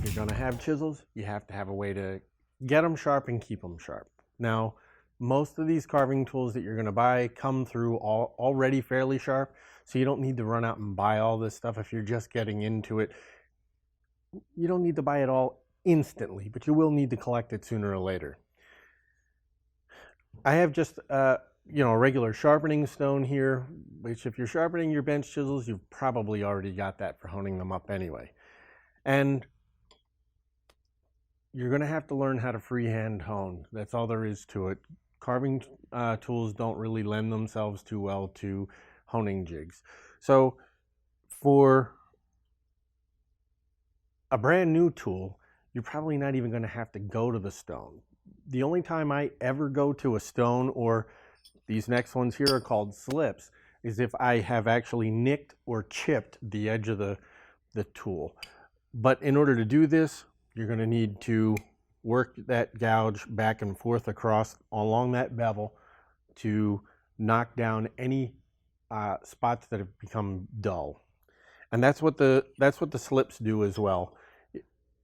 you're going to have chisels, you have to have a way to get them sharp and keep them sharp. Now, most of these carving tools that you're going to buy come through already fairly sharp, so you don't need to run out and buy all this stuff if you're just getting into it. You don't need to buy it all instantly, but you will need to collect it sooner or later. I have just a regular sharpening stone here, which if you're sharpening your bench chisels, you've probably already got that for honing them up anyway. And you're going to have to learn how to freehand hone. That's all there is to it. Carving tools don't really lend themselves too well to honing jigs. So for a brand new tool, you're probably not even going to have to go to the stone. The only time I ever go to a stone, or these next ones here are called slips, is if I have actually nicked or chipped the edge of the tool. But in order to do this, you're going to need to work that gouge back and forth across along that bevel to knock down any spots that have become dull. And that's what the slips do as well.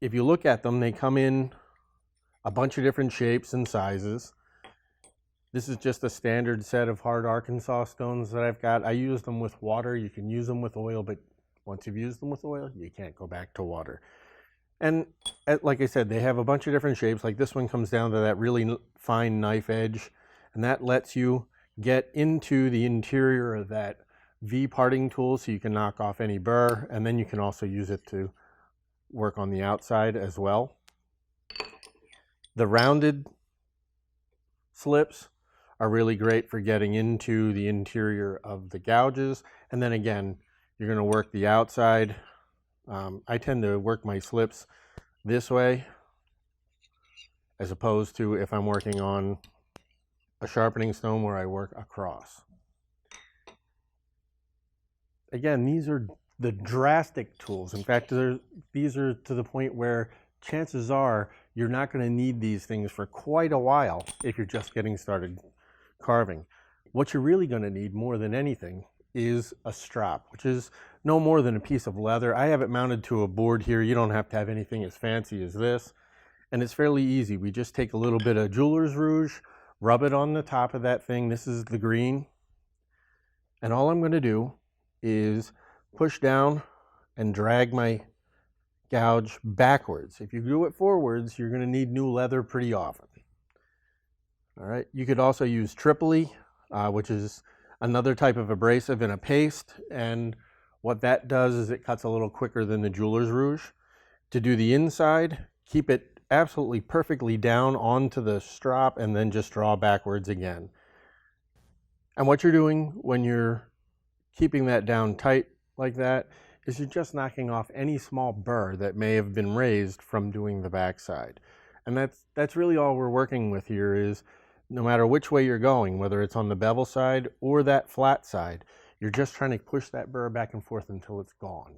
If you look at them, they come in a bunch of different shapes and sizes. This is just a standard set of hard Arkansas stones that I've got. I use them with water. You can use them with oil, but once you've used them with oil, you can't go back to water. And like I said, they have a bunch of different shapes. Like this one comes down to that really fine knife edge, and that lets you get into the interior of that V parting tool so you can knock off any burr, and then you can also use it to work on the outside as well. The rounded slips are really great for getting into the interior of the gouges, and then again, you're going to work the outside. I tend to work my slips this way as opposed to if I'm working on a sharpening stone where I work across. Again, these are the drastic tools. In fact, these are to the point where chances are you're not going to need these things for quite a while if you're just getting started carving. What you're really going to need more than anything is a strop, which is no more than a piece of leather. I have it mounted to a board here. You don't have to have anything as fancy as this. And it's fairly easy. We just take a little bit of jeweler's rouge, rub it on the top of that thing. This is the green. And all I'm going to do is push down and drag my gouge backwards. If you do it forwards, you're going to need new leather pretty often. All right. You could also use Tripoli, which is another type of abrasive in a paste, and what that does is it cuts a little quicker than the jeweler's rouge. To do the inside, keep it absolutely perfectly down onto the strop and then just draw backwards again. And what you're doing when you're keeping that down tight like that is you're just knocking off any small burr that may have been raised from doing the backside. And that's really all we're working with here is no matter which way you're going, whether it's on the bevel side or that flat side, you're just trying to push that burr back and forth until it's gone.